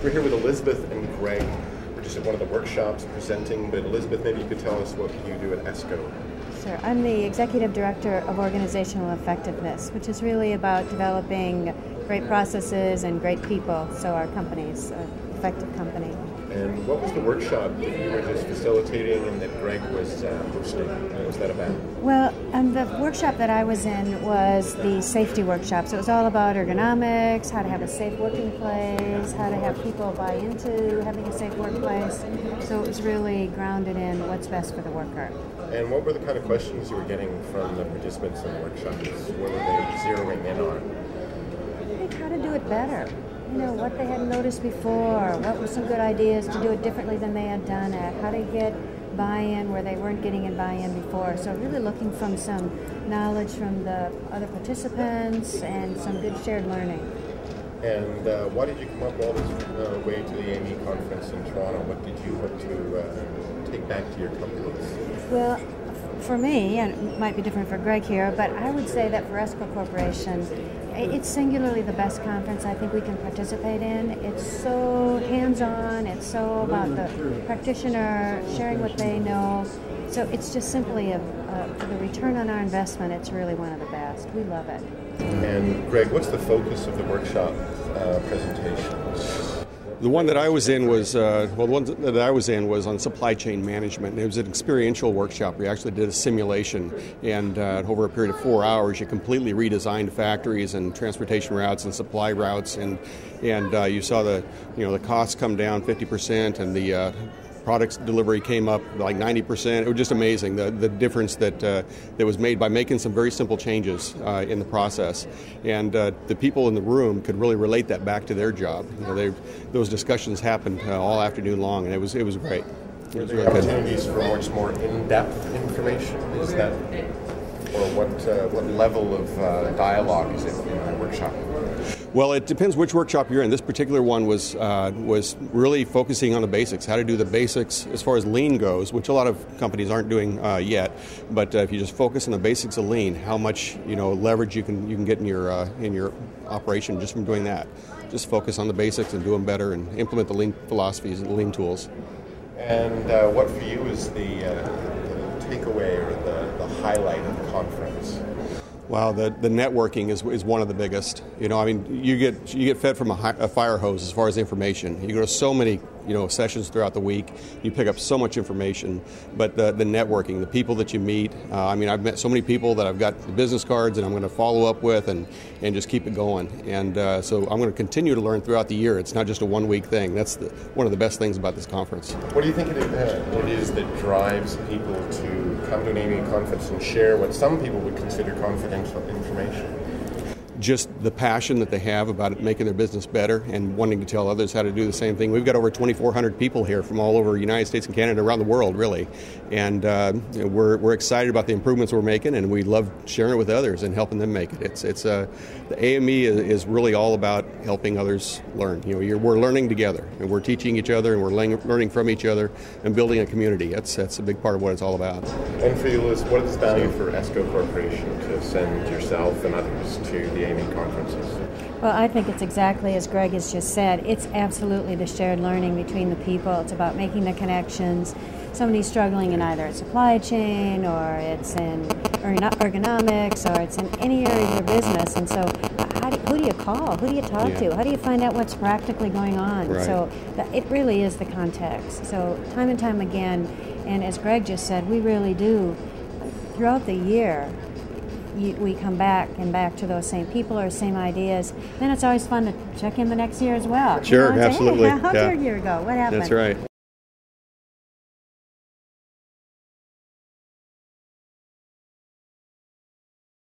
We're here with Elizabeth and Greg. We're just at one of the workshops presenting, but Elizabeth, maybe you could tell us what you do at ESCO. Sure. I'm the Executive Director of Organizational Effectiveness, which is really about developing great processes and great people, so our company's an effective company. And what was the workshop that you were just facilitating and that Greg was hosting? What was that about? Well, the workshop that I was in was the safety workshop. So it was all about ergonomics, how to have a safe working place, how to have people buy into having a safe workplace. So it was really grounded in what's best for the worker. And what were the kind of questions you were getting from the participants in the workshops? What were they zeroing in on? I think how to do it better. You know, what they hadn't noticed before, what were some good ideas to do it differently than they had done it, how to get buy-in where they weren't getting in buy-in before. So really looking from some knowledge from the other participants and some good shared learning. And why did you come up all this way to the AME conference in Toronto? What did you hope to take back to your companies? Well, for me, and it might be different for Greg here, but I would say that for ESCO Corporation, it's singularly the best conference I think we can participate in. It's so hands-on, it's so about the practitioner sharing what they know. So it's just simply, for the return on our investment, it's really one of the best. We love it. And Greg, what's the focus of the workshop presentations? The one that I was in was on supply chain management. It was an experiential workshop. We actually did a simulation, and over a period of 4 hours, you completely redesigned factories and transportation routes and supply routes, and you saw the costs come down 50%, and the products delivery came up like 90%. It was just amazing, the difference that was made by making some very simple changes in the process. And the people in the room could really relate that back to their job. Those discussions happened all afternoon long, and it was great. Were there opportunities for more in-depth information? Is that, or what level of dialogue is it in the workshop? Well, it depends which workshop you're in. This particular one was really focusing on the basics, how to do the basics as far as lean goes, which a lot of companies aren't doing yet. But if you just focus on the basics of lean, how much leverage you can get in your operation just from doing that. Just focus on the basics and do them better, and implement the lean philosophies and the lean tools. And what for you is the takeaway or the highlight of the conference? Wow, the networking is one of the biggest. You get fed from a fire hose as far as information. You go to so many sessions throughout the week. You pick up so much information. But the networking, the people that you meet. I've met so many people that I've got the business cards and I'm going to follow up with and just keep it going. And so I'm going to continue to learn throughout the year. It's not just a one-week thing. That's one of the best things about this conference. What do you think it is that drives people to come to an AME conference and share what some people would consider confidential information? Just the passion that they have about making their business better and wanting to tell others how to do the same thing. We've got over 2,400 people here from all over the United States and Canada, around the world, really. And we're excited about the improvements we're making, and we love sharing it with others and helping them make it. The AME is really all about helping others learn. We're learning together, and we're teaching each other, and we're learning from each other, and building a community. That's a big part of what it's all about. And for you, Liz, what is the value for ESCO Corporation to send yourself and others to the AME conferences? Well, I think it's exactly as Greg has just said. It's absolutely the shared learning between the people. It's about making the connections. Somebody's struggling in either supply chain, or it's in ergonomics, or it's in any area of your business. And so who do you call? Who do you talk to? How do you find out what's practically going on? Right. So it really is the context. So time and time again, and as Greg just said, we really do, throughout the year, we come back to those same people or same ideas. Then it's always fun to check in the next year as well. Sure, absolutely. Say, hey, how'd your year go? What happened? That's right.